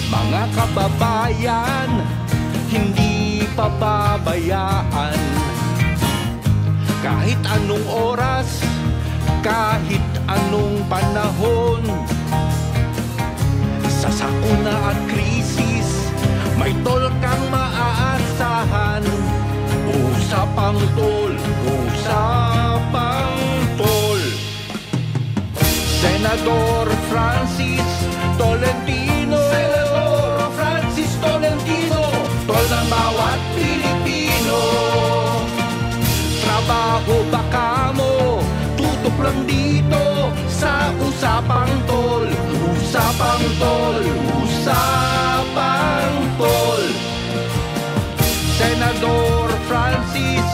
Mga kababayan, hindi pababayaan. Kahit anong oras, kahit anong panahon, sa sakuna at krisis, may tol kang maaasahan. Usapang tol, usapang tol. Senador Francis Tolentino, Senador Francis Tolentino, tol ng bawat Pilipino. Trabaho baka mo, tutok lang dito sa Usapang Tol. Usapang Tol, Usapang Tol. Senador Francis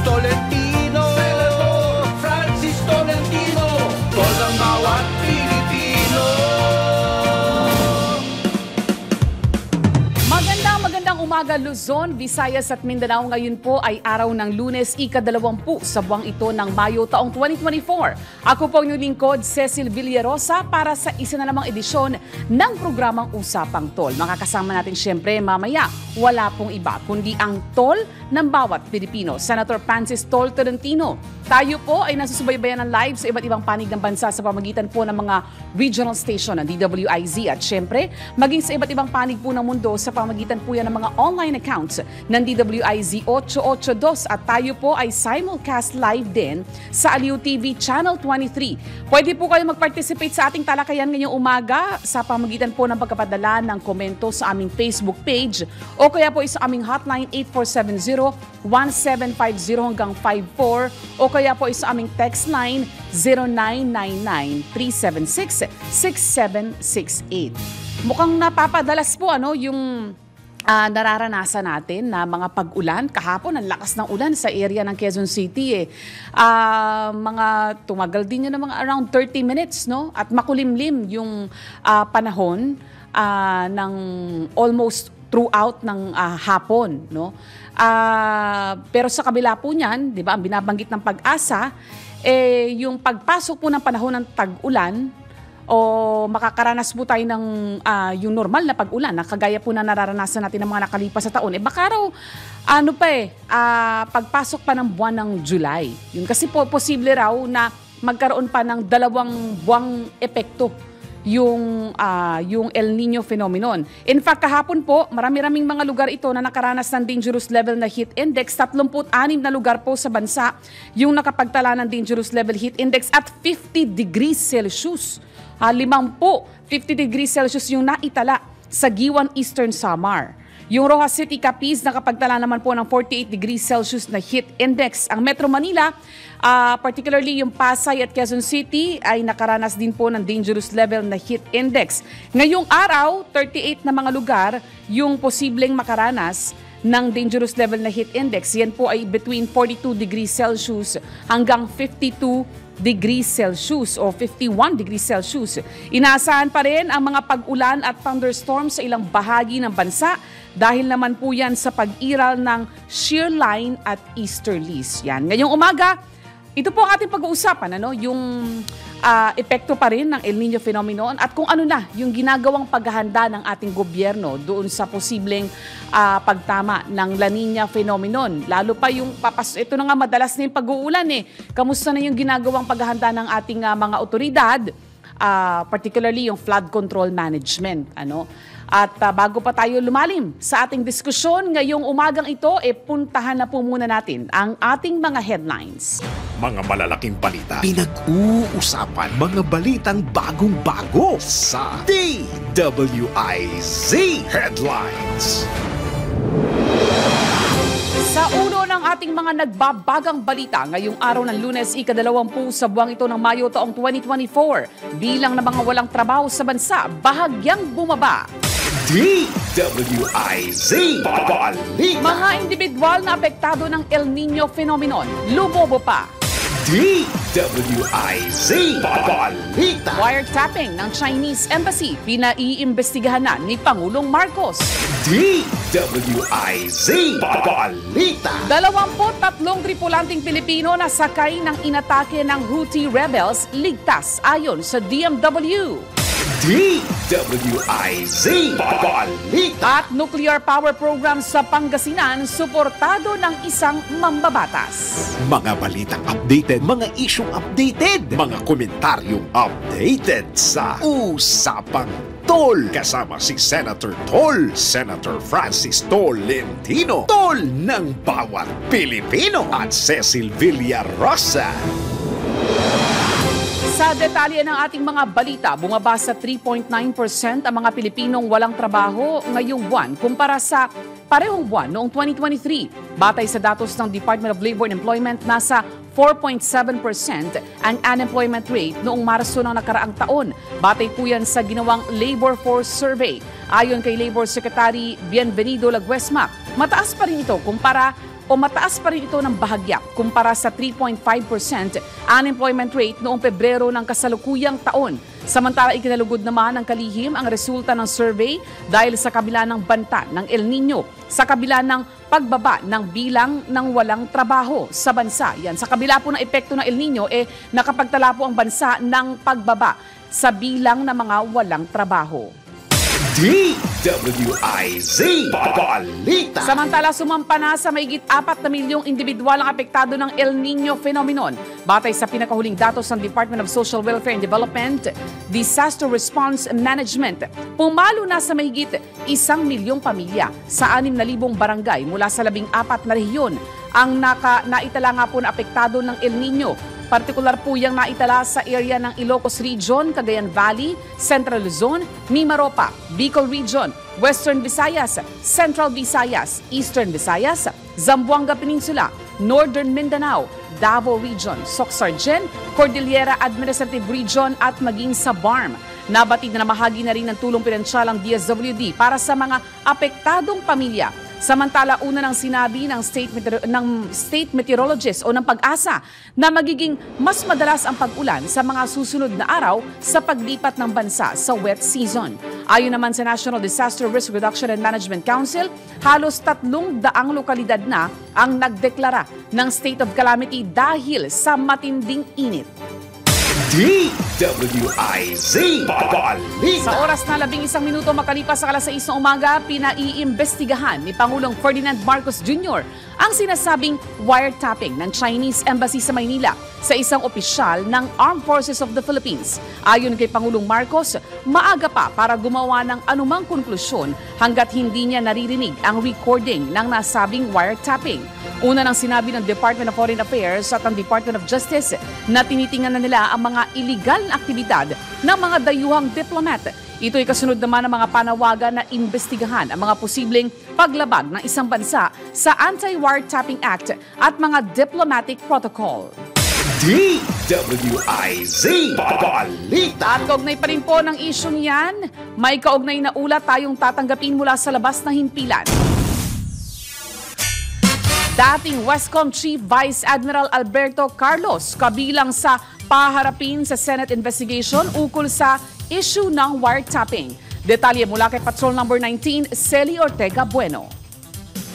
Tolentino, Senador Francis Tolentino, tol ng bawat Pilipino. Magandang umaga Luzon, Visayas at Mindanao. Ngayon po ay araw ng Lunes, ika-20 sa buwang ito ng Mayo taong 2024. Ako po ang inyong lingkod, Cecil Villarosa, para sa isa na namang edisyon ng programang Usapang Tol. Makakasama natin siyempre mamaya, wala pong iba kundi ang tol ng bawat Pilipino, Senator Francis Tol Tolentino. Tayo po ay nasusubaybayan ng live sa iba't ibang panig ng bansa sa pamagitan po ng mga regional station ng DWIZ at syempre maging sa iba't ibang panig po ng mundo sa pamagitan po yan ng mga online accounts ng DWIZ 882 at tayo po ay simulcast live din sa Aliw TV Channel 23. Pwede po kayo mag-participate sa ating talakayan ngayong umaga sa pamagitan po ng pagkapadala ng komento sa aming Facebook page o kaya po sa aming hotline 8470-1750 hanggang 54 o kaya po sa aming text line 0999-376-6768. Mukhang napapadalas po yung nararanasan natin na mga pag-ulan. Kahapon, ang lakas ng ulan sa area ng Quezon City. Mga tumagal din yun ng mga around 30 minutes, no? At makulimlim yung panahon ng almost throughout ng hapon, no? Pero sa kabila po niyan, 'di ba, ang binabanggit ng Pag-asa yung pagpasok po ng panahon ng tag-ulan o makakaranas po tayo ng yung normal na pag-ulan na kagaya po na nararanasan natin ng mga nakalipas sa taon. Baka raw pagpasok pa ng buwan ng July. Yun kasi po posible raw na magkaroon pa ng 2 buwang epekto yung El Nino phenomenon. In fact, kahapon po, marami-raming mga lugar ito na nakaranas ng dangerous level na heat index. 36 na lugar po sa bansa yung nakapagtala ng dangerous level heat index at 50 degrees Celsius. 50 degrees Celsius yung naitala sa Giwan Eastern Samar. Yung Rojas City, Capiz, nakapagtala naman po ng 48 degrees Celsius na heat index. Ang Metro Manila, particularly yung Pasay at Quezon City, ay nakaranas din po ng dangerous level na heat index. Ngayong araw, 38 na mga lugar yung posibleng makaranas ng dangerous level na heat index. Yan po ay between 42 degrees Celsius hanggang 52 degrees Celsius o 51 degrees Celsius. Inaasahan pa rin ang mga pag-ulan at thunderstorms sa ilang bahagi ng bansa dahil naman po yan sa pag-iral ng shear line at easterlies. Yan. Ngayong umaga, ito po ang ating pag-uusapan, yung epekto pa rin ng El Nino phenomenon at kung ano na yung ginagawang paghahanda ng ating gobyerno doon sa posibleng pagtama ng La Nina phenomenon. Lalo pa yung ito na nga madalas na yung pag-uulan Kamusta na yung ginagawang paghahanda ng ating mga otoridad, particularly yung flood control management, At bago pa tayo lumalim sa ating diskusyon ngayong umagang ito, puntahan na po muna natin ang ating mga headlines. Mga malalaking balita, pinag-uusapan, mga balitang bagong-bago sa DWIZ Headlines. Sa ulo ng ating mga nagbabagang balita ngayong araw ng Lunes, ika-20 sa buwang ito ng Mayo taong 2024, bilang ng mga walang trabaho sa bansa bahagyang bumaba. DWIZ Balita. Mga individual na apektado ng El Nino phenomenon, lumobo pa. DWIZ Balita. Wiretapping ng Chinese Embassy, pinaiimbestigahan na ni Pangulong Marcos. DWIZ Balita. 23 tripulanting Pilipino na sakay ng inatake ng Houthi rebels ligtas ayon sa DMW. DWIZ Balita. At nuclear power program sa Pangasinan, suportado ng isang mambabatas. Mga balitang updated, mga isyong updated, mga komentaryong updated sa Usapang Tol. Kasama si Senator Tol, Senator Francis Tolentino, Tol ng bawat Pilipino, at Cecil Villarosa. Sa detalye ng ating mga balita, bumaba sa 3.9% ang mga Pilipinong walang trabaho ngayong buwan kumpara sa parehong buwan noong 2023. Batay sa datos ng Department of Labor and Employment, nasa 4.7% ang unemployment rate noong Marso ng nakaraang taon. Batay po yan sa ginawang Labor Force Survey. Ayon kay Labor Secretary Bienvenido Laguesma, mataas pa rin ito ng bahagya kumpara sa 3.5% unemployment rate noong Pebrero ng kasalukuyang taon. Samantala, ikinalugod naman ng kalihim ang resulta ng survey dahil sa kabila ng banta ng El Nino, sa kabila ng pagbaba ng bilang ng walang trabaho sa bansa. Yan, sa kabila po ng epekto ng El Nino, nakapagtala po ang bansa ng pagbaba sa bilang ng mga walang trabaho. DWIZ Balita. Samantala, sumampa na sa mahigit 4 na milyong individual ang apektado ng El Nino phenomenon. Batay sa pinakahuling datos ng Department of Social Welfare and Development, Disaster Response Management, pumalo na sa mahigit 1 milyong pamilya sa 6,000 barangay mula sa 14 na rehiyon ang naitala nga po na apektado ng El Nino. Partikular po yung naitala sa area ng Ilocos Region, Cagayan Valley, Central Luzon, Mimaropa, Bicol Region, Western Visayas, Central Visayas, Eastern Visayas, Zamboanga Peninsula, Northern Mindanao, Davao Region, Soc-Sargen, Cordillera Administrative Region at maging sa BARM. Nabatid na namahagi na rin ng tulong pinansyal ang DSWD para sa mga apektadong pamilya. Samantala, una nang sinabi ng state meteorologist o ng Pag-asa na magiging mas madalas ang pag-ulan sa mga susunod na araw sa paglipat ng bansa sa wet season. Ayon naman sa National Disaster Risk Reduction and Management Council, halos 300 lokalidad na ang nagdeklara ng state of calamity dahil sa matinding init. DWIZ Balita. Sa oras na 11 minuto makalipas sa alas 6 ng umaga, pinaiimbestigahan ni Pangulong Ferdinand Marcos Jr. ang sinasabing wiretapping ng Chinese Embassy sa Maynila sa isang opisyal ng Armed Forces of the Philippines. Ayon kay Pangulong Marcos, maaga pa para gumawa ng anumang konklusyon hanggat hindi niya naririnig ang recording ng nasabing wiretapping. Una nang sinabi ng Department of Foreign Affairs at ang Department of Justice na tinitingnan na nila ang mga illegal na aktibidad ng mga dayuhang diplomat. Ito ay kasunod naman ng mga panawagan na imbestigahan ang mga posibleng paglabag ng isang bansa sa Anti-Wiretapping Act at mga diplomatic protocol. DWIZ Balita. At kaugnay pa rin po ng isyong yan, may kaugnay na ulat tayong tatanggapin mula sa labas ng himpilan. Dating Westcom Chief Vice Admiral Alberto Carlos kabilang sa paharapin sa Senate investigation ukol sa issue ng wiretapping. Detalye mula kay Patrol Number 19, Celi Ortega Bueno.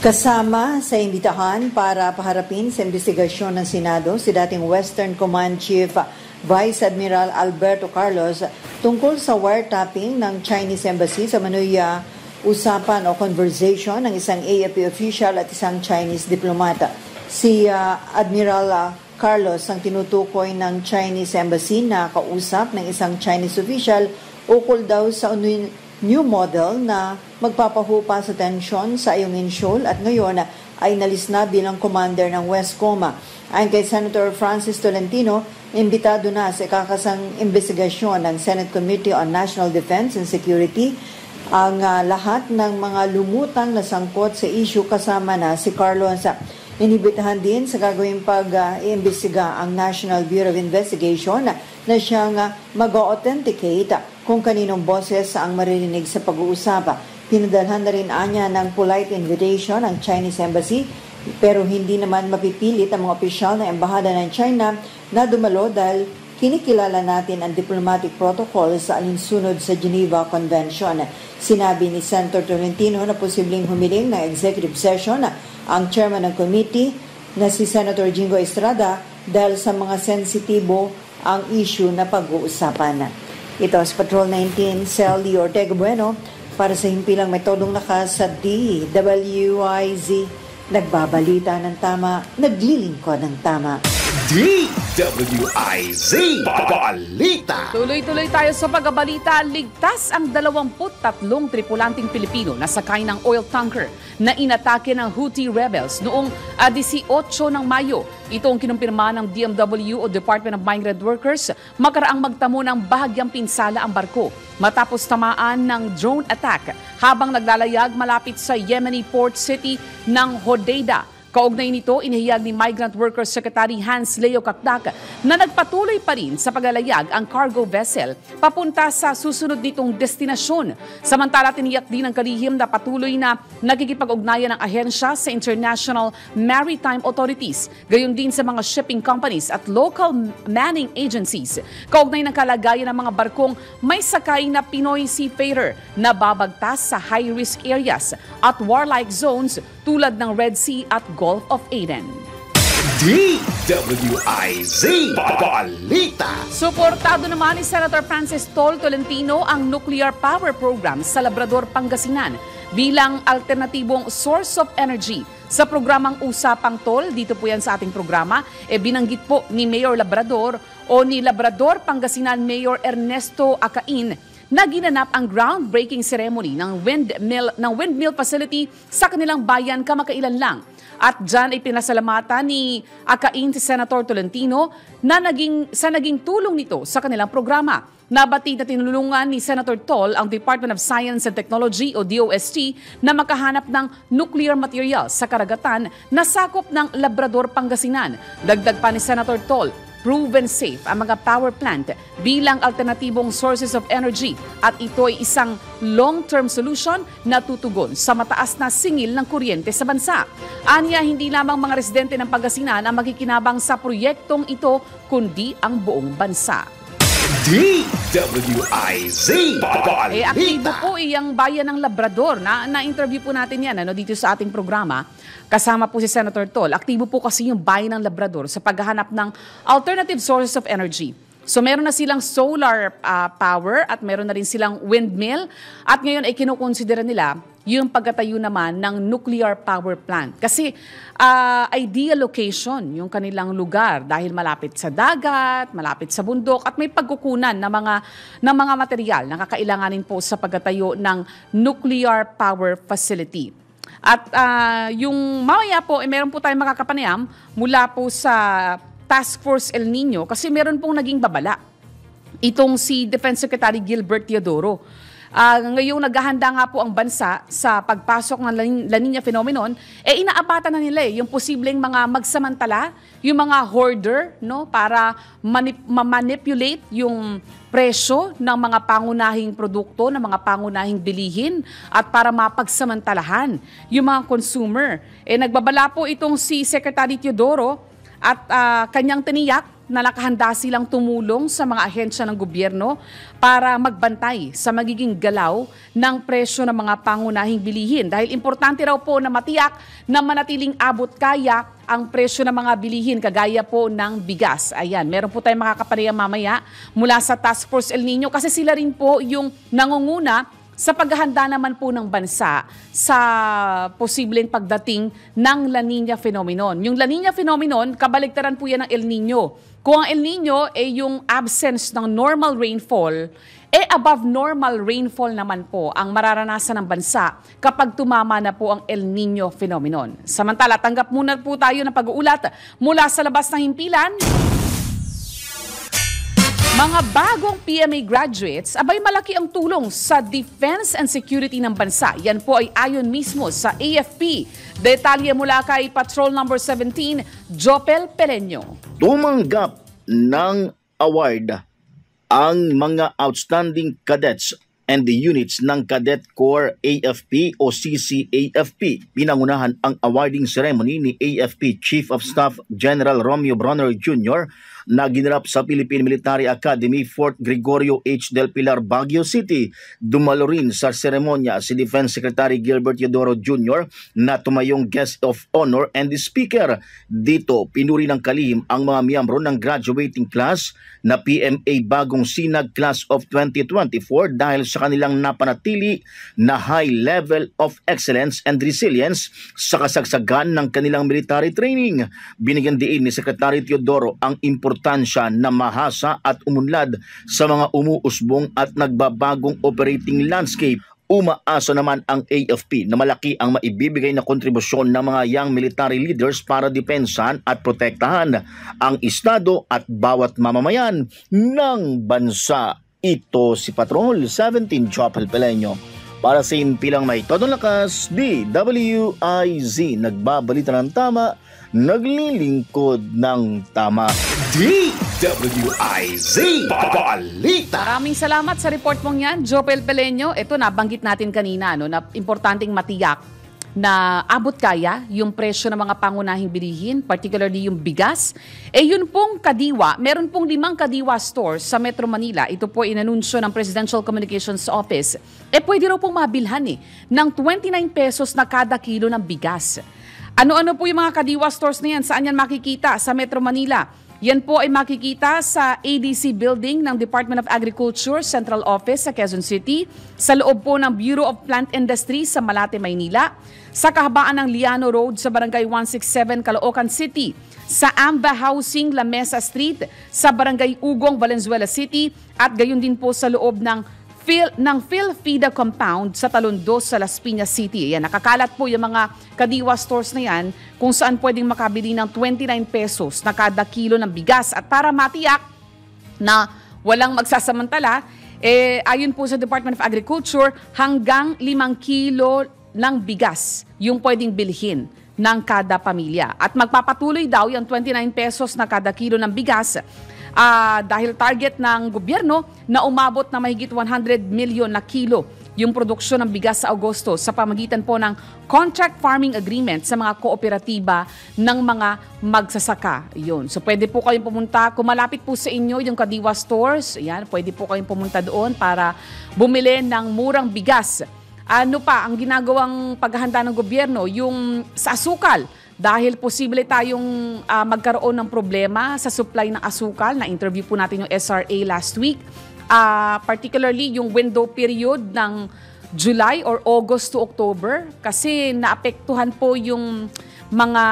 Kasama sa imbitahan para paharapin sa investigasyon ng Senado si dating Western Command Chief Vice Admiral Alberto Carlos tungkol sa wiretapping ng Chinese Embassy sa Manuya, usapan o conversation ng isang AFP official at isang Chinese diplomata. Si Admiral Carlos ang tinutukoy ng Chinese Embassy na kausap ng isang Chinese official ukol daw sa new model na magpapahupa sa tensyon sa Ayungin Shoal at ngayon ay nalis na bilang commander ng Westcom. Ayon kay Senator Francis Tolentino, imbitado na sa kakasang investigasyon ng Senate Committee on National Defense and Security ang lahat ng mga lumutang na sangkot sa issue kasama na si Carlos. Inibitahan din sa gagawing pag-iimbestiga ang National Bureau of Investigation na siyang mag-authenticate kung kaninong boses ang maririnig sa pag-uusap. Pinadalhan na rin anya ng polite invitation ang Chinese Embassy pero hindi naman mapipilit ang mga opisyal ng Embahada ng China na dumalo dahil kinikilala natin ang diplomatic protocol sa alinsunod sa Geneva Convention. Sinabi ni Senator Tolentino na posibleng humiling ng executive session ang chairman ng committee na si Senator Jingo Estrada dahil sa mga sensitibo ang issue na pag-uusapan. Ito si Patrol 19, Sally Ortega Bueno, para sa himpilang metodong lakas sa DWIZ. Nagbabalita ng tama, naglilingkod ng tama. DWIZ Balita. Tuloy-tuloy tayo sa pagbabalita. Ligtas ang 23 tripulanting Pilipino na sakay ng oil tanker na inatake ng Houthi rebels noong 18 ng Mayo. Ito ang kinumpirma ng DMW o Department of Migrant Workers makaraang magtamo ng bahagyang pinsala ang barko matapos tamaan ng drone attack habang naglalayag malapit sa Yemeni port city ng Hodeidah. Kaugnay nito, inihayag ni Migrant Workers Secretary Hans Leo Kakdak na nagpatuloy pa rin sa paglalayag ang cargo vessel papunta sa susunod nitong destinasyon. Samantala, tiniyak din ng kalihim na patuloy na nakikipag-ugnayan ng ahensya sa International Maritime Authorities, gayon din sa mga shipping companies at local manning agencies. Kaugnay ng kalagayan ng mga barkong may sakay na Pinoy seafarer na babagtas sa high-risk areas at warlike zones tulad ng Red Sea at Gulf of Aden. DWIZ Balita. Suportado naman ni Senator Francis Tolentino ang nuclear power program sa Labrador, Pangasinan bilang alternatibong source of energy. Sa programang Usapang Tol, dito po yan sa ating programa, binanggit po ni Mayor Labrador o ni Labrador Pangasinan Mayor Ernesto Acain na ginanap ang groundbreaking ceremony ng windmill facility sa kanilang bayan kamakailan lang. At dyan ay pinasalamatan ni Acain si Senator Tolentino na sa naging tulong nito sa kanilang programa. Nabatid na tinulungan ni Senator Tol ang Department of Science and Technology o DOST na makahanap ng nuclear material sa karagatan na sakop ng Labrador, Pangasinan. Dagdag pa ni Senator Tol, proven safe ang mga power plant bilang alternatibong sources of energy at ito ay isang long-term solution na tutugon sa mataas na singil ng kuryente sa bansa. Aniya, hindi lamang mga residente ng Pangasinan ang makikinabang sa proyektong ito kundi ang buong bansa. DWIZ Balita. Aktibo po iyang bayan ng Labrador. Na-interview po natin yan dito sa ating programa. Kasama po si Senator Tol. Aktibo po kasi yung bayan ng Labrador sa paghahanap ng alternative sources of energy. So meron na silang solar power at meron na rin silang windmill. At ngayon ay kinukonsidera nila yung pagkatayo naman ng nuclear power plant. Kasi ideal location yung kanilang lugar dahil malapit sa dagat, malapit sa bundok at may pagkukunan ng mga material na kakailanganin po sa pagkatayo ng nuclear power facility. At yung mamaya po, meron po tayong makakapanayam mula po sa Task Force El Nino kasi meron pong naging babala. Itong si Defense Secretary Gilbert Teodoro. Ngayong naghahanda nga po ang bansa sa pagpasok ng La Nina phenomenon, inaabatan na nila yung posibleng mga magsamantala, yung mga hoarder, no, para manipulate yung presyo ng mga pangunahing produkto, ng mga pangunahing bilihin at para mapagsamantalahan yung mga consumer. Nagbabala po itong si Secretary Teodoro at kanyang tiniyak na nakahanda silang tumulong sa mga ahensya ng gobyerno para magbantay sa magiging galaw ng presyo ng mga pangunahing bilihin. Dahil importante raw po na matiyak na manatiling abot kaya ang presyo ng mga bilihin kagaya po ng bigas. Ayan, meron po tayong makakapanayam mamaya mula sa Task Force El Nino kasi sila rin po yung nangunguna sa paghahanda naman po ng bansa sa posibleng pagdating ng La Nina phenomenon. Yung La Nina phenomenon, kabaligtaran po yan ng El Nino. Kung ang El Nino ay yung absence ng normal rainfall, above normal rainfall naman po ang mararanasan ng bansa kapag tumama na po ang El Nino phenomenon. Samantala, tanggap muna po tayo ng pag-uulat mula sa labas ng himpilan. Mga bagong PMA graduates, abay malaki ang tulong sa defense and security ng bansa. Yan po ay ayon mismo sa AFP. Detalye mula kay Patrol Number 17, Jopel Pereño. Tumanggap ng award ang mga outstanding cadets and the units ng Cadet Corps AFP o CCAFP. Pinangunahan ang awarding ceremony ni AFP Chief of Staff General Romeo Bronner Jr. na ginanap sa Philippine Military Academy, Fort Gregorio H. Del Pilar, Baguio City. Dumalo rin sa seremonya si Defense Secretary Gilbert Teodoro Jr. na tumayong guest of honor and the speaker. Dito, pinuri ng kalihim ang mga miyembro ng graduating class na PMA Bagong Sinag Class of 2024 dahil sa kanilang napanatili na high level of excellence and resilience sa kasagsagan ng kanilang military training. Binigyan diin ni Secretary Teodoro ang importansya na mahasa at umunlad sa mga umuusbong at nagbabagong operating landscape. Umaasa naman ang AFP na malaki ang maibibigay na kontribusyon ng mga young military leaders para depensahan at protektahan ang estado at bawat mamamayan ng bansa. Ito si Patrol 17 Chopel Peleño. Para sa impilang may todong lakas, DWIZ, nagbabalita ng tama, naglilingkod ng tama. DWIZ Balita. Maraming salamat sa report mong yan, Jopel Peleño. Ito, nabanggit natin kanina, no, na importanteng matiyak na abot kaya yung presyo ng mga pangunahing bilihin, particularly yung bigas. Yun pong Kadiwa, meron pong 5 Kadiwa stores sa Metro Manila. Ito po inanunsyo ng Presidential Communications Office. Pwede raw pong mabilhan ng 29 pesos na kada kilo ng bigas. Ano-ano po yung mga Kadiwa stores na yan? Saan yan makikita? Sa Metro Manila. Yan po ay makikita sa ADC Building ng Department of Agriculture Central Office sa Quezon City, sa loob po ng Bureau of Plant Industry sa Malate, Maynila, sa kahabaan ng Liano Road sa Barangay 167, Caloocan City, sa Amba Housing, La Mesa Street, sa Barangay Ugong, Valenzuela City, at gayon din po sa loob ng PhilFida Compound sa Talondos sa Las Piñas City. Ayan, nakakalat po yung mga Kadiwa stores na yan kung saan pwedeng makabili ng 29 pesos na kada kilo ng bigas. At para matiyak na walang magsasamantala, ayon po sa Department of Agriculture, hanggang 5 kilo ng bigas yung pwedeng bilhin ng kada pamilya. At magpapatuloy daw yung 29 pesos na kada kilo ng bigas dahil target ng gobyerno na umabot na mahigit 100 milyon na kilo yung produksyon ng bigas sa Agosto sa pamagitan po ng contract farming agreement sa mga kooperatiba ng mga magsasaka. Yun. So pwede po kayong pumunta, kung malapit po sa inyo yung Kadiwa stores, yan, pwede po kayong pumunta doon para bumili ng murang bigas. Ano pa ang ginagawang paghahanda ng gobyerno? Yung sa asukal. Dahil posible tayong magkaroon ng problema sa supply ng asukal. Na-interview po natin yung SRA last week. Particularly yung window period ng July or August to October. Kasi naapektuhan po yung mga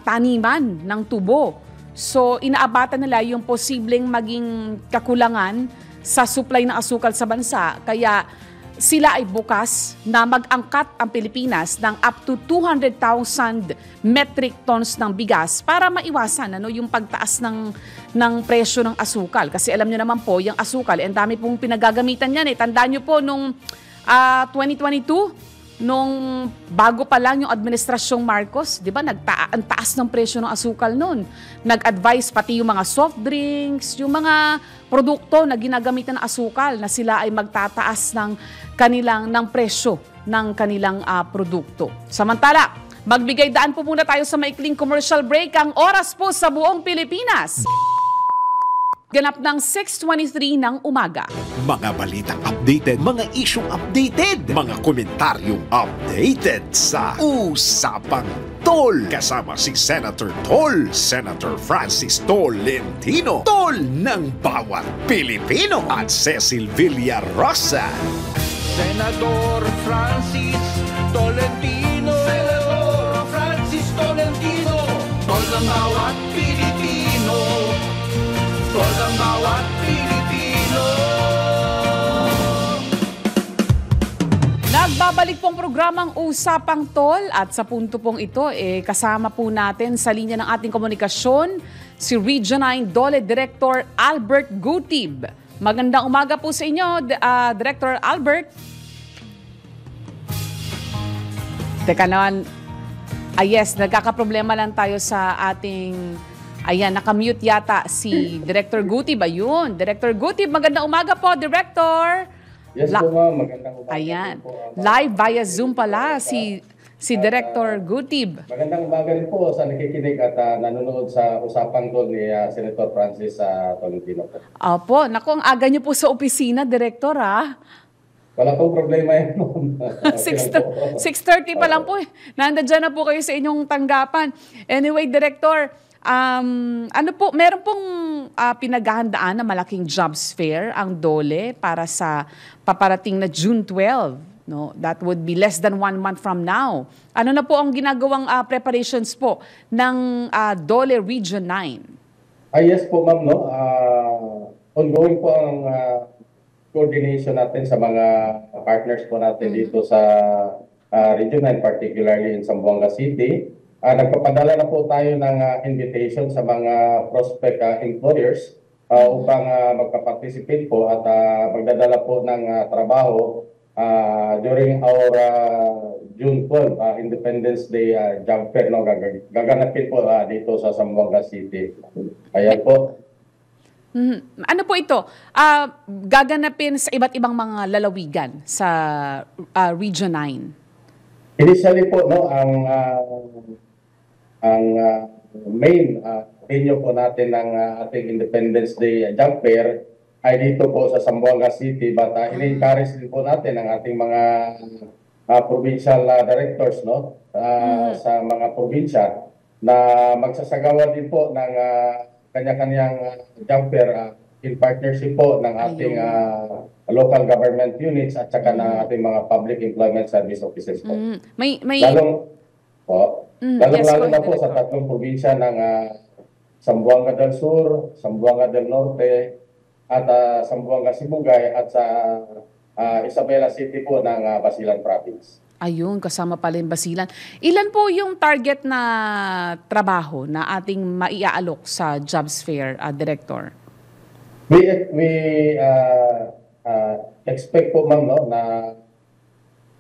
taniman ng tubo. So inaabatan nila yung posibleng maging kakulangan sa supply ng asukal sa bansa. Kaya sila ay bukas na mag-angkat ang Pilipinas ng up to 200,000 metric tons ng bigas para maiwasan yung pagtaas ng presyo ng asukal. Kasi alam nyo naman po, yung asukal, ang dami pong pinagagamitan yan. Tandaan nyo po, nung 2022, nung bago pa lang yung administrasyong Marcos, di ba, ang taas ng presyo ng asukal noon. Nag-advise pati yung mga soft drinks, yung mga produkto na ginagamitan ng asukal na sila ay magtataas ng presyo ng kanilang produkto. Samantala, magbigay daan po muna tayo sa maikling commercial break. Ang oras po sa buong Pilipinas, ganap ng 6:23 ng umaga. Mga balitang updated, mga isyong updated, mga komentaryong updated sa Usapang Tol. Kasama si Senator Tol, Senator Francis Tolentino, Tol ng bawat Pilipino, at Cecil Villarosa. Senador Francis Tolentino, Senador Francis Tolentino, Tol ng bawat Pilipino, Tol ng bawat Pilipino. Nagbabalik pong programang Usapang Tol at sa punto pong ito, kasama po natin sa linya ng ating komunikasyon si Region 9 DOLE Director Albert Gutib. Magandang umaga po sa inyo, Director Albert. Teka naman, yes, nagkakaproblema lang tayo sa ating, nakamute yata si Director Gutib. Ayun, Director Gutib, magandang umaga po, Director. Yes po ma'am, magandang umaga. Ayan, live via Zoom pala si si Director Gutib. Magandang umaga rin po sa nakikinig at nanonood sa usapang ko ni Senator Francis Tolentino. Opo, naku, ang aga niyo po sa opisina, Director, ha? Wala pong problema yan. 6:30 pa lang po eh. Nandiyan na po kayo sa inyong tanggapan. Anyway, Director, ano po, meron pong pinaghahandaan na malaking jobs fair ang DOLE para sa paparating na June 12. No? That would be less than 1 month from now. Ano na po ang ginagawang preparations po ng DOLE Region 9? Yes po, ma'am. No? Ongoing po ang coordination natin sa mga partners po natin dito sa Region 9, particularly in Zamboanga City. Nagpapadala na po tayo ng invitation sa mga prospect employers upang magpa-participate po at magdadala po ng trabaho during our June 12 Independence Day job fair. No? Gaganapin po dito sa Zamboanga City. Ayan po. Ano po ito? Gaganapin sa iba't ibang mga lalawigan sa Region 9? Initially po, no, ang main venue po natin ng ating Independence Day job fair ay dito po sa Zamboanga City, but in-encourage din po natin ang ating mga provincial directors, no, sa mga probinsya na magsasagawa din po ng kanya-kanyang job fair in partnership po ng ating local government units at saka ng ating mga public employment service offices po. Lalong-lalo na po sa tatlong probinsya ng Zamboanga del Sur, Zamboanga del Norte, at Zamboanga Sibugay at sa Isabela City po ng Basilan Province. Ayun, kasama pala yung Basilan. Ilan po yung target na trabaho na ating maiaalok sa jobs fair, Director? We expect po, ma'am, no, na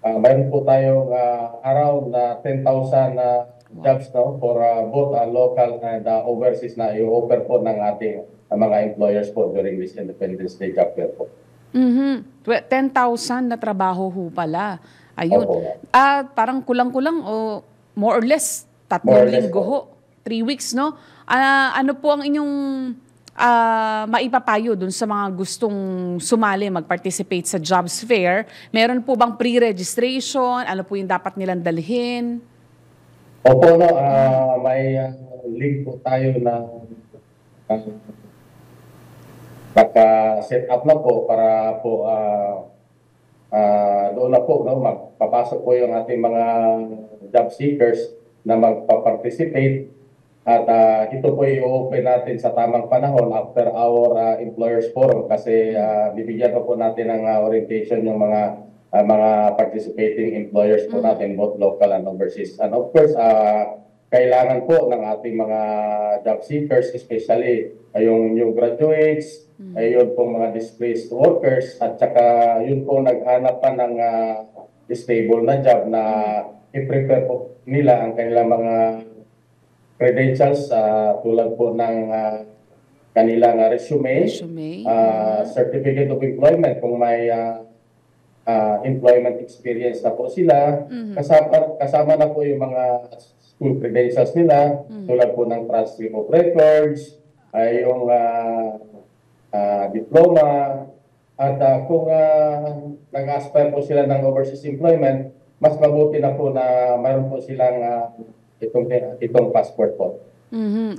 mayroon po tayong around 10,000 jobs, no, for both local and overseas na i-offer po ng ating mga employers po during this Independence Day job fair po. 10,000 na trabaho ho pala. Ayun. Parang kulang-kulang o more or less 3 linggo ho. 3 weeks, no? Ano po ang inyong maipapayo dun sa mga gustong sumali, mag-participate sa jobs fair? Meron po bang pre-registration? Ano po yung dapat nilang dalhin? Opo, no, may link po tayo na naka-set up na po para po doon na po, no, magpapasok po yung ating mga job seekers na magpa-participate at ito po i-open natin sa tamang panahon after our employers forum kasi bibigyan po natin ng orientation yung mga participating employers po natin, both local and overseas. And of course, kailangan po ng ating mga job seekers, especially yung graduates, yun po mga displaced workers, at saka yun po naghanap pa ng stable na job na i-prepare po nila ang kanilang mga credentials tulad po ng kanilang resume, certificate of employment kung may employment experience na po sila, kasama na po yung mga school credentials nila, tulad po ng transcript of records, yung diploma, at kung nag-aspire po sila ng overseas employment, mas mabuti na po na mayroon po silang itong passport po.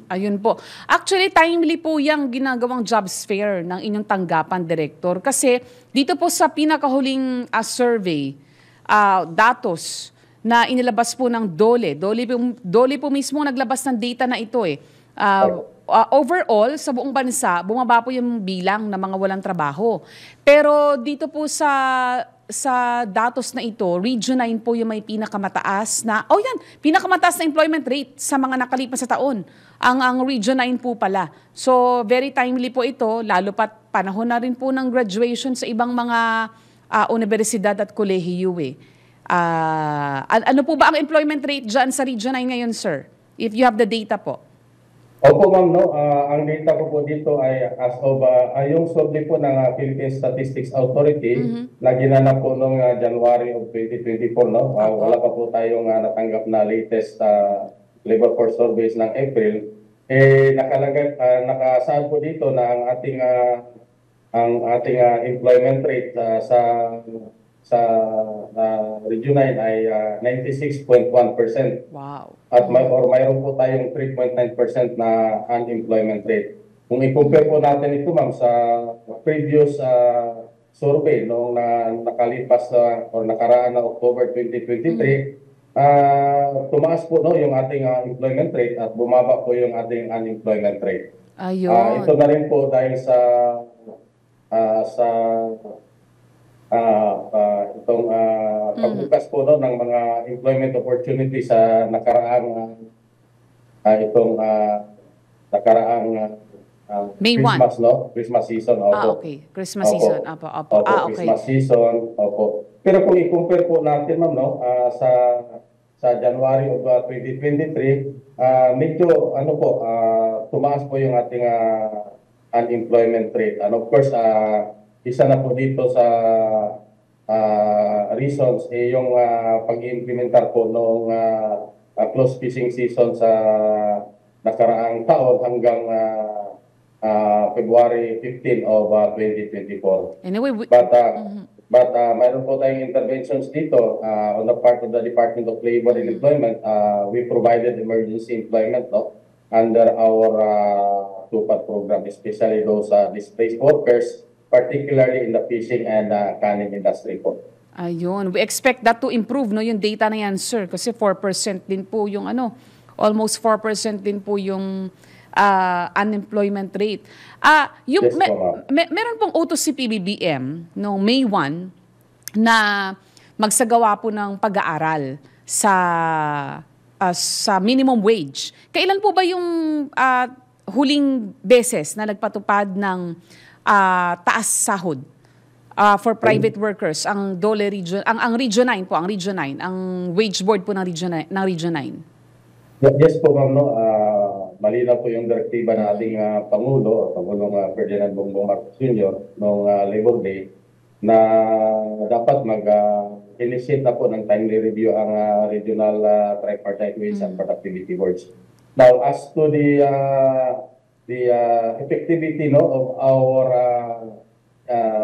Ayun po. Actually, timely po yung ginagawang jobs fair ng inyong tanggapan, Director. Kasi dito po sa pinakahuling survey, datos na inilabas po ng DOLE. DOLE po mismo naglabas ng data na ito eh. Overall, sa buong bansa, bumaba po yung bilang ng mga walang trabaho. Pero dito po sa datos na ito, Region 9 po yung may pinakamataas na, pinakamataas na employment rate sa mga nakalipas sa taon. Ang Region 9 po pala. So, very timely po ito, lalo pat panahon na rin po ng graduation sa ibang mga universidad at kolehiyo eh. Ano po ba ang employment rate dyan sa Region 9 ngayon, sir? If you have the data po. Opo ma'am, no, ang data ko po dito ay as of yung survey po ng Philippine Statistics Authority na ginanap po noong January of 2024, no. Wala pa po tayong natanggap na latest labor force surveys ng April. Nakalagay nakasaad po dito na ang ating employment rate sa Region 9 ay 96.1%. Wow. At mayroon po tayong 3.9% na unemployment rate. Kung i-compare po natin ito ma'am sa previous survey noong nakalipas or nakaraan na October 2023, tumaas po no yung ating employment rate at bumaba po yung ating unemployment rate. Ayun. Ito na rin po dahil sa itong pagbukas po no ng mga employment opportunity sa nakaraang May 1. Christmas, no? Christmas season. Opo. Okay. Christmas season. Opo. Okay. Christmas season. Opo. Pero kung i-compare po natin, ma'am, no, sa January of 2023, medyo, tumaas po yung ating unemployment rate. And of course, isa na po dito sa reasons, yung pag-implementar po noong close fishing season sa nakaraang taon hanggang February 15 of 2024. Anyway, But mayroon po tayong interventions dito on the part of the Department of Labor and Employment. We provided emergency employment under our TUPAD program, especially those displaced workers, particularly in the fishing and canning industry po. ayun. We expect that to improve, no, yung data na yan, sir. Kasi 4% din po yung almost 4% din po yung unemployment rate. Yung Yes, meron pong utos si PBBM noong May 1 na magsagawa po ng pag-aaral sa minimum wage. Kailan po ba yung huling beses na nagpatupad ng taas sahod for private workers ang Dole Region, ang Region 9 po, ang wage board po ng Region 9? Yes po ma'am, no. Malinaw po yung direktiba ng ating Pangulong Ferdinand Bongbong Marcos Jr. noong Labor Day na dapat mag-initiate na po ng timely review ang regional tripartite wage and productivity boards. Now, as to the effectivity of our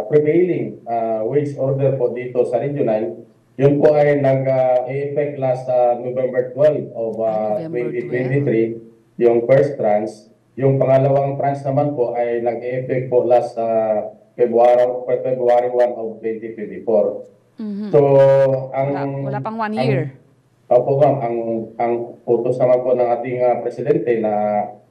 prevailing wage order po dito sa Region 9, yun po ay nag-effect last November 12 of 2023. Yung first tranche. Yung pangalawang tranche naman po ay nag-effect po last February 1 of 2024. So, wala pang 1 year. Opo ma'am, ang utos naman po ng ating presidente na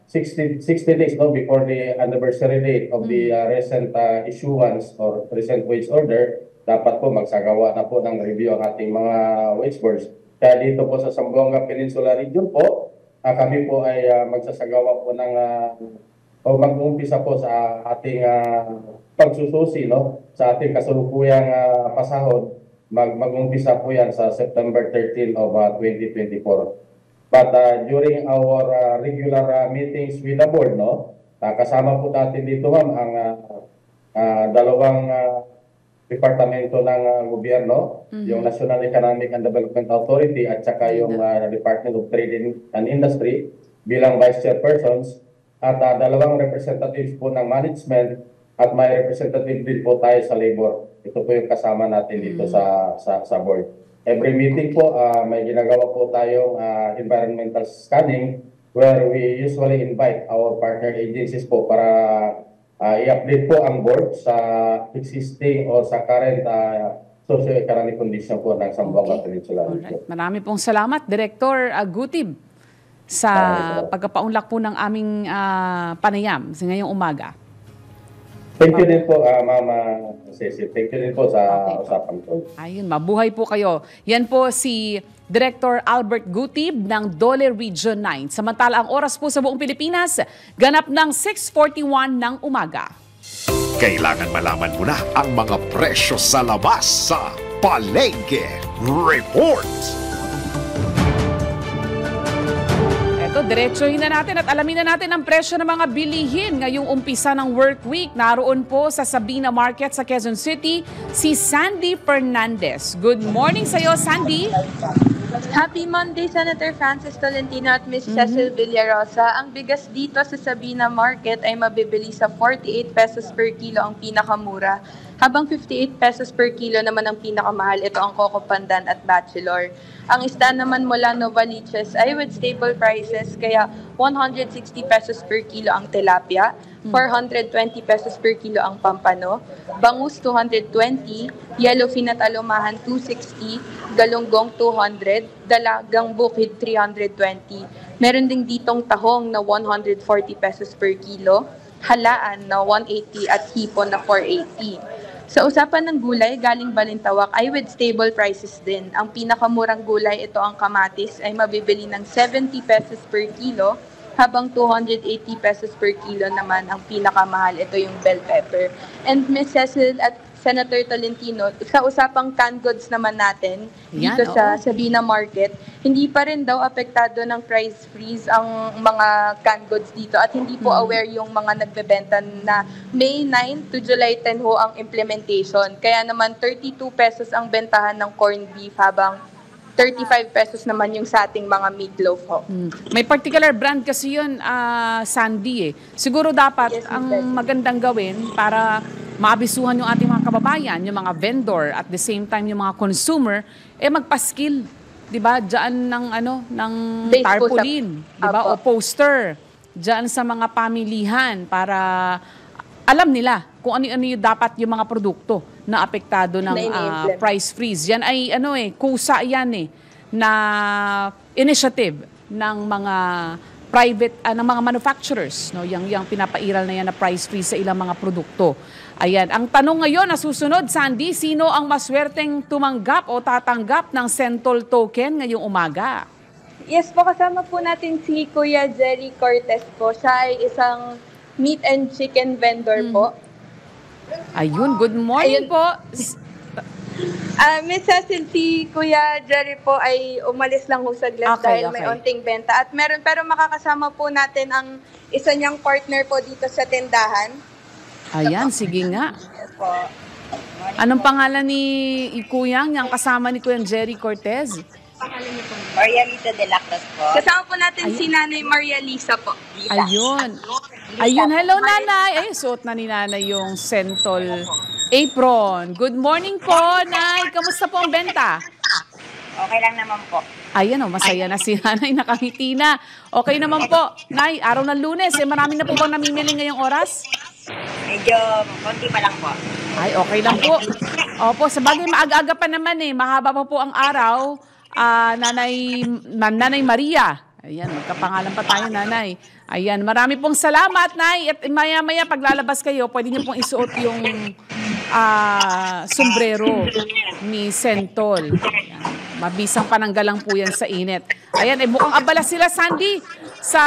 60 days before the anniversary date of the recent issuance or recent wage order, dapat po magsagawa na po ng review ang ating mga wage boards. Kaya dito po sa Zamboanga Peninsula Region po, kami po ay magsasagawa po ng mag-umpisa po sa ating pagsususi sa ating kasalukuyang pasahod. Mag-umpisa po yan sa September 13 of 2024. But during our regular meetings with the board, kasama po natin dito ma'am ang dalawang departamento ng gobyerno, yung National Economic and Development Authority at saka yung Department of Trade and Industry bilang vice chairpersons at dalawang representatives po ng management at may representative din po tayo sa labor. Ito po yung kasama natin dito sa board. Every meeting po may ginagawa po tayong environmental scanning where we usually invite our partner agencies po para i-update po ang board sa existing or sa current socio-economic condition po ng Zamboanga Peninsula. Alright. Marami pong salamat, Director Gutib, sa pagpapaunlak po ng aming panayam sa ngayong umaga. Thank you din po, Mama Ceci. Thank you din po sa usapan ko. Ayun, mabuhay po kayo. Yan po si Director Albert Gutib ng Dole Region 9. Samantala, ang oras po sa buong Pilipinas, ganap ng 6:41 ng umaga. Kailangan malaman mo na ang mga presyo sa labas sa Palengke Report. Ito Ito, diretsuhin na natin at alamin na natin ang presyo ng mga bilihin ngayong umpisa ng work week. Naroon po sa Sabina Market sa Quezon City, si Sandy Fernandez. Good morning sa iyo, Sandy. Happy Monday, Senator Francis Tolentino at Ms. Cecil Villarosa. Ang bigas dito sa Sabina Market ay mabibili sa 48 pesos per kilo ang pinakamura, habang 58 pesos per kilo naman ang pinakamahal. Ito ang Coco Pandan at Bachelor. Ang isda naman mula Novaliches ay with stable prices, kaya 160 pesos per kilo ang tilapia, 420 pesos per kilo ang pampano, bangus 220, yellowfin at alumahan 260, galunggong 200, dalagang bukid 320. Meron ding ditong tahong na 140 pesos per kilo, halaan na 180 at hipon na 480. Sa usapan ng gulay, galing Balintawak ay with stable prices din. Ang pinakamurang gulay, ito ang kamatis, ay mabibili ng 70 pesos per kilo, habang 280 pesos per kilo naman ang pinakamahal. Ito yung bell pepper. And Ms. Cecil at Senator Tolentino, sa usapang canned goods naman natin dito sa Sabina Market, hindi pa rin daw apektado ng price freeze ang mga canned goods dito at hindi po aware yung mga nagbebenta na May 9 to July 10 ho ang implementation. Kaya naman 32 pesos ang bentahan ng corned beef, habang 35 pesos naman yung sa ating mga meatloaf ho. May particular brand kasi yun, Sandy eh. Siguro dapat ang magandang gawin para maabisuhan yung ating mga kababayan, yung mga vendor, at the same time yung mga consumer, magpaskill, 'di ba? Diyan ng tarpaulin, 'di ba? O poster diyan sa mga pamilihan para alam nila kung ano yung dapat yung mga produkto na apektado ng price freeze. Yan ay kusa yan na initiative ng mga private ng mga manufacturers, no, yung pinapairal na yan na price freeze sa ilang mga produkto. Ayan, ang tanong ngayon na susunod, Sandy, sino ang maswerteng tumanggap o tatanggap ng Sentol token ngayong umaga? Yes po, kasama po natin si Kuya Jerry Cortez po. Siya ay isang meat and chicken vendor po. Ayun, good morning po. Miss Cecil, si Kuya Jerry po ay umalis lang ho saglit dahil may onting benta. At pero makakasama po natin ang isa niyang partner po dito sa tindahan. Ayan, sige nga. Anong pangalan ni Kuyang, yung kasama ni Kuyang Jerry Cortez? Pangalan niyo po? Maria Lisa de la Cruz po. Kasama po natin si Nanay Maria Lisa po. Ayun. Ayun, hello Nanay. Ay, suot na ni Nanay yung Sentol apron. Good morning po, Nay. Kamusta po ang benta? Okay lang naman po. Ayan masaya na si Nanay, nakangiti na. Okay naman po. Nay, araw ng Lunes, marami na po bang namimili ngayong oras? Medyo konti pa lang po. Ay, okay lang po. Opo, sabagay maaga-aga pa naman mahaba pa po ang araw. Nanay Maria. Ayan, magkapangalan pa tayo, Nanay. Ayan, marami pong salamat, Nay. At maya-maya paglalabas kayo, pwede niyo pong isuot yung sombrero ni Sentol. Mabisang pananggalang po yan sa init. Ayan, mukhang abala sila, Sandy, sa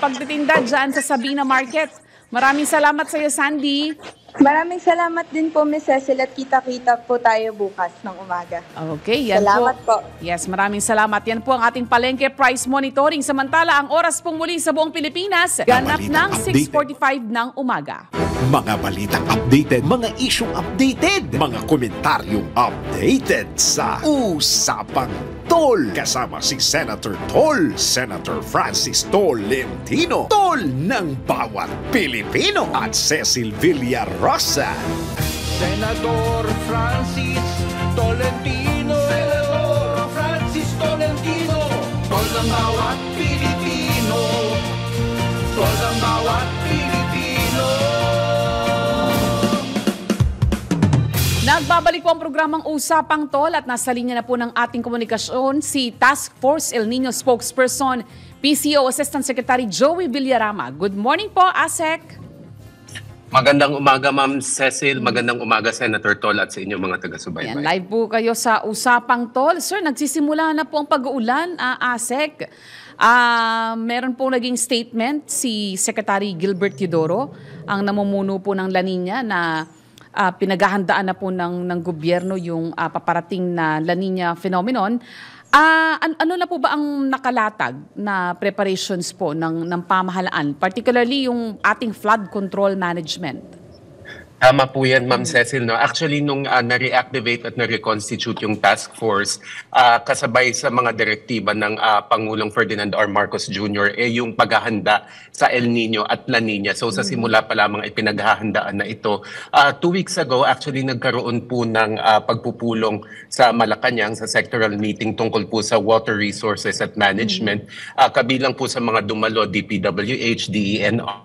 pagtitinda dyan sa Sabina Market. Maraming salamat sa iyo, Sandy. Maraming salamat din po, Ms. Cecil, at kita-kita po tayo bukas ng umaga. Okay, yan salamat po. Yes, maraming salamat. Yan po ang ating palengke price monitoring. Samantala, ang oras pong muli sa buong Pilipinas, ganap ng 6:45 ng umaga. Mga balitang updated, mga isyong updated, mga komentaryong updated sa Usapang Tol. Kasama si Senator Tol, Senator Francis Tolentino, Tol ng bawat Pilipino, at Cecil Villarosa. Senador Francis Tolentino, Senador Francis Tolentino, Tol ng bawat Pilipino, Tol ng bawat Pilipino. Nagbabalik po ang programang Usapang Tol at nasa linya na po ng ating komunikasyon si Task Force El Nino spokesperson, PCO Assistant Secretary Joey Villarama. Good morning po, ASEC. Magandang umaga, Ma'am Cecil. Magandang umaga, Senator Tol, at sa inyong mga taga-subaybay. Live po kayo sa Usapang Tol. Sir, nagsisimula na po ang pag-uulan, ASEC. Meron po naging statement si Secretary Gilbert Teodoro, ang namumuno po ng La Nina, na pinaghahandaan na po ng gobyerno yung paparating na La Nina phenomenon. Ano na po ba ang nakalatag na preparations po ng pamahalaan, particularly yung ating flood control management? Tama po yan, Ma'am Cecil. No? Actually, nung na-reactivate at na-reconstitute yung task force, kasabay sa mga direktiba ng Pangulong Ferdinand R. Marcos Jr., yung paghahanda sa El Nino at La Nina. So sa simula pa lamang ay pinaghahandaan na ito. 2 weeks ago, actually nagkaroon po ng pagpupulong sa Malacanang sa sectoral meeting tungkol po sa water resources at management. Kabilang po sa mga dumalo, DPWH, DENR,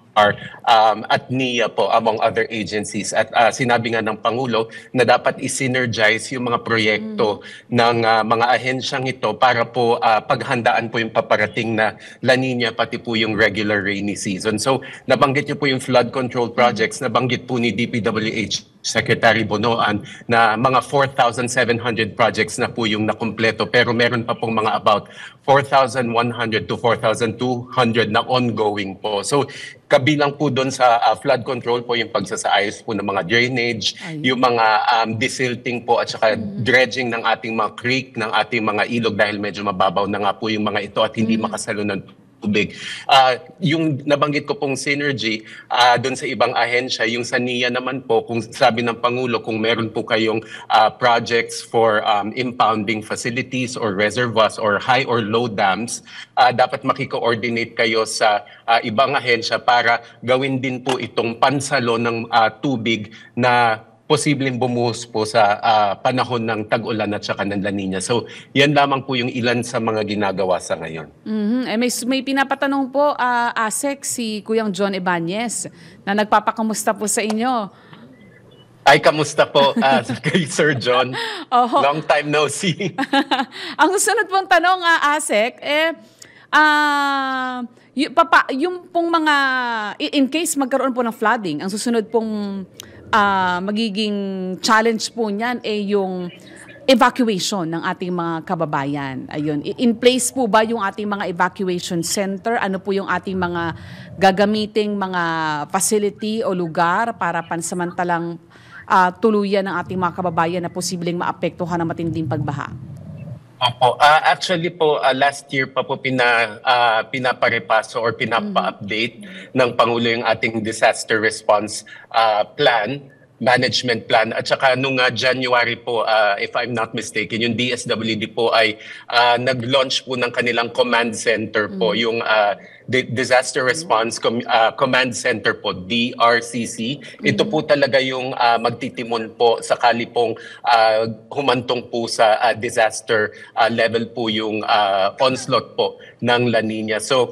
at NIA po, among other agencies. At sinabi nga ng Pangulo na dapat i-synergize yung mga proyekto ng mga ahensyang ito para po paghandaan po yung paparating na La Nina, pati po yung regular rainy season. So nabanggit niyo po yung flood control projects, nabanggit po ni DPWH Secretary Bonoan na mga 4,700 projects na po yung nakumpleto, pero meron pa pong mga about 4,100 to 4,200 na ongoing po. So kabilang po doon sa flood control po yung pagsasaayos po ng mga drainage, yung mga desilting po at saka dredging ng ating mga creek, ng ating mga ilog dahil medyo mababaw na nga po yung mga ito at hindi makasalunan tubig. Yung nabanggit ko pong synergy doon sa ibang ahensya, yung sa NIA naman po, kung sabi ng Pangulo, kung meron po kayong projects for impounding facilities or reservoirs or high or low dams, dapat makiko-coordinate kayo sa ibang ahensya para gawin din po itong pansalo ng tubig na posibleng bumuhos po sa panahon ng tag-ulan at saka ng La Nina. So, yan lamang po yung ilan sa mga ginagawa sa ngayon. May pinapatanong po, ASEC, si Kuyang John Ibanez, na nagpapakamusta po sa inyo. Ay, kamusta po kay Sir John? Long time no see. Ang susunod pong tanong, ASEC, yung pong mga, in case magkaroon po ng flooding, ang susunod pong magiging challenge po niyan yung evacuation ng ating mga kababayan. Ayun. In place po ba yung ating mga evacuation center? Ano po yung ating mga gagamiting mga facility o lugar para pansamantalang tuluyan ng ating mga kababayan na posibleng maapektuhan ng matinding pagbaha? Opo. Actually po, last year pa po pinaparepaso or pinapa-update ng Pangulo yung ating disaster response plan, management plan. At saka nung January po, if I'm not mistaken, yung DSWD po ay nag-launch po ng kanilang command center po, yung Disaster Response Command Center po, DRCC. Ito po talaga yung magtitimon po sakali pong humantong po sa disaster level po yung onslaught po ng La Nina. So,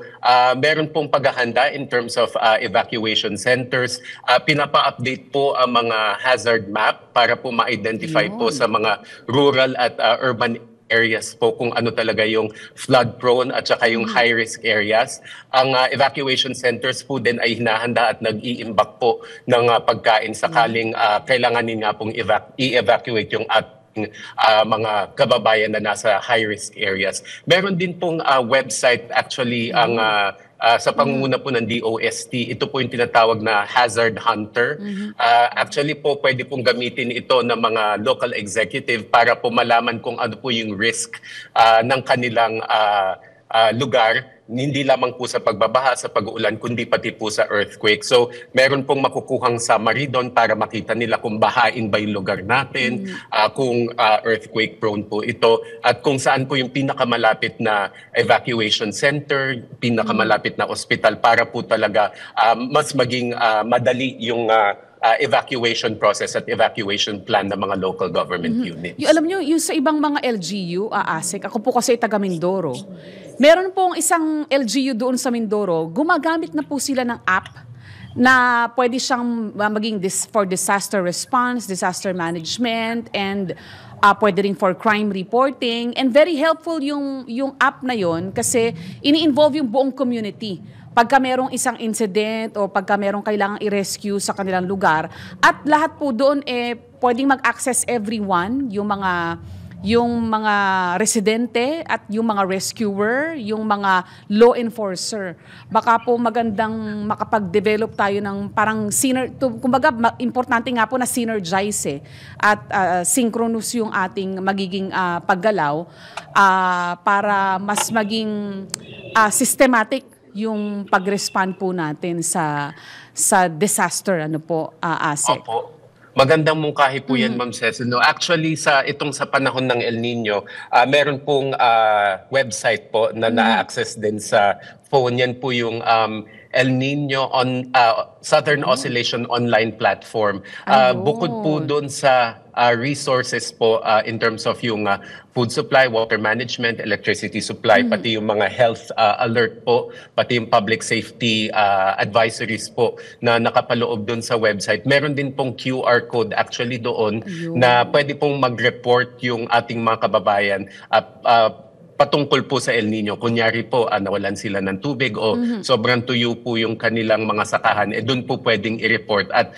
meron pong paghahanda in terms of evacuation centers. Pinapa-update po ang mga hazard map para po ma-identify po sa mga rural at urban areas po kung ano talaga yung flood prone at saka yung high risk areas. Ang evacuation centers po din ay hinahanda at nag-i-imbak po ng pagkain sakaling kailanganin nga pong i-evacuate yung mga kababayan na nasa high risk areas. Meron din pong website actually ang sa pangunguna po ng DOST. Ito po yung tinatawag na Hazard Hunter. Actually po, pwede pong gamitin ito ng mga local executive para po malaman kung ano po yung risk ng kanilang lugar, hindi lamang po sa pagbabaha, sa pag-uulan, kundi pati po sa earthquake. So, meron pong makukuhang summary doon para makita nila kung bahain ba yung lugar natin, kung earthquake prone po ito, at kung saan po yung pinakamalapit na evacuation center, pinakamalapit na ospital para po talaga mas maging madali yung evacuation process at evacuation plan ng mga local government units. Alam nyo, yung sa ibang mga LGU, ASEC, ako po kasi taga Mindoro, meron pong isang LGU doon sa Mindoro, gumagamit na po sila ng app na pwede siyang maging for disaster response, disaster management, and pwede rin for crime reporting. And very helpful yung app na yon kasi ini-involve yung buong community. Pagka merong isang incident o pagka merong kailangang i-rescue sa kanilang lugar, at lahat po doon pwedeng mag-access everyone, yung mga yung mga residente at yung mga rescuer, yung mga law enforcer. Baka po magandang makapag-develop tayo ng parang kumbaga importante nga po na synergize at synchronous yung ating magiging paggalaw para mas maging systematic yung pag-respond po natin sa disaster, ASEC. Opo. Magandang mungkahi po yan, Ma'am Cecil. No, actually, sa panahon ng El Nino, meron pong website po na na-access din sa phone. Yan po yung El Nino Southern Oscillation Online Platform. Bukod po doon sa resources po in terms of yung food supply, water management, electricity supply, pati yung mga health alert po, pati yung public safety advisories po na nakapaloob doon sa website. Meron din pong QR code actually doon na pwede pong mag-report yung ating mga kababayan patungkol po sa El Nino. Kunyari po, nawalan sila ng tubig o sobrang tuyo po yung kanilang mga sakahan, doon po pwedeng i-report at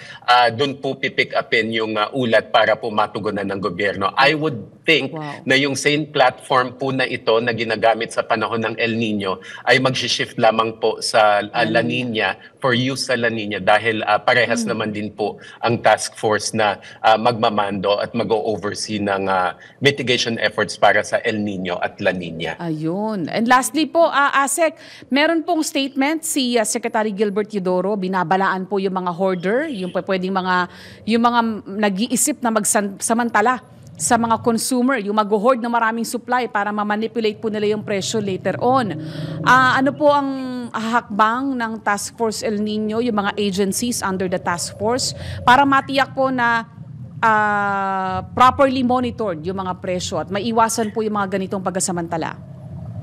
doon po pipick upin yung ulat para po matugunan ng gobyerno. I would think na yung same platform po na ito na ginagamit sa panahon ng El Nino ay mag-shift lamang po sa La Nina, for use sa La Nina dahil parehas naman din po ang task force na magmamando at mag-oversee ng mitigation efforts para sa El Nino at La Nina. Ayun. And lastly po, ASEC, meron pong statement si Secretary Gilbert Eudoro, binabalaan po yung mga hoarder, yung pwedeng yung mga nag-iisip na magsamantala sa mga consumer, yung mag-hoard na maraming supply para ma-manipulate po nila yung presyo later on. Ano po ang hakbang ng Task Force El Nino, yung mga agencies under the task force, para matiyak po na properly monitored yung mga presyo at maiwasan po yung mga ganitong pagkasamantala?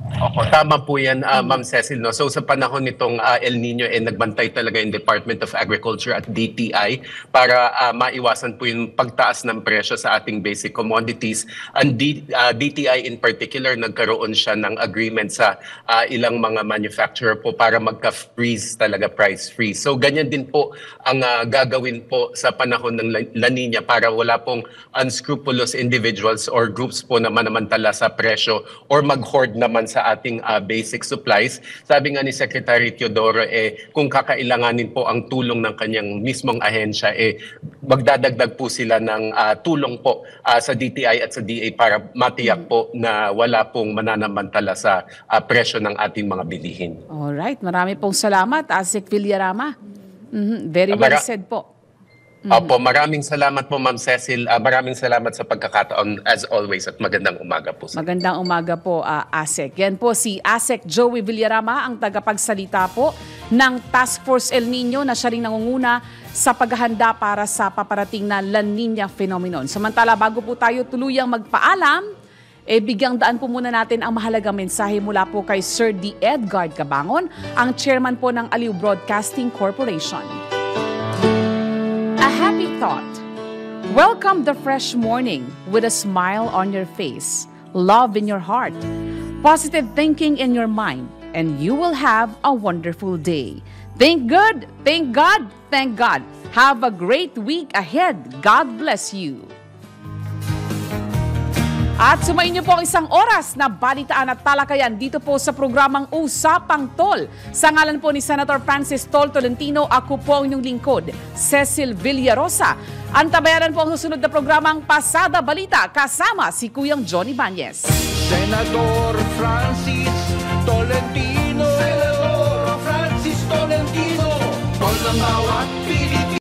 Opo, tama po yan, Ma'am Cecil. No? So sa panahon nitong El Nino, nagbantay talaga yung Department of Agriculture at DTI para maiwasan po yung pagtaas ng presyo sa ating basic commodities. And DTI in particular, nagkaroon siya ng agreement sa ilang mga manufacturer po para magka-freeze talaga, price freeze. So ganyan din po ang gagawin po sa panahon ng La Nina para wala pong unscrupulous individuals or groups po na manamantala sa presyo or mag-hoard naman sa ating basic supplies. Sabi nga ni Secretary Teodoro, kung kakailanganin po ang tulong ng kanyang mismong ahensya, magdadagdag po sila ng tulong po sa DTI at sa DA para matiyak po na wala pong mananamantala sa presyo ng ating mga bilihin. Alright, marami pong salamat, ASEC Villarama. Very well said po. Opo, maraming salamat po, Ma'am Cecil. Maraming salamat sa pagkakataon as always at magandang umaga po. Magandang umaga po, ASEC. Yan po si ASEC Joey Villarama, ang tagapagsalita po ng Task Force El Nino na siya rin nangunguna sa paghahanda para sa paparating na La Nina phenomenon. Samantala, bago po tayo tuluyang magpaalam, bigyang daan po muna natin ang mahalagang mensahe mula po kay Sir D. Edgard Cabangon, ang chairman po ng Aliw Broadcasting Corporation. A happy thought. Welcome the fresh morning with a smile on your face, love in your heart, positive thinking in your mind, and you will have a wonderful day. Think good, thank God, thank God. Have a great week ahead. God bless you. At sumayin niyo po ang isang oras na balitaan at talakayan dito po sa programang Usapang Tol. Sa ngalan po ni Senator Francis Tol Tolentino, ako po ang inyong lingkod, Cecil Villarosa. Antabayanan po ang susunod na programang Pasada Balita kasama si Kuyang Johnny Bañez. Senador Francis Tolentino, Senador Francis Tolentino, tol ng bawat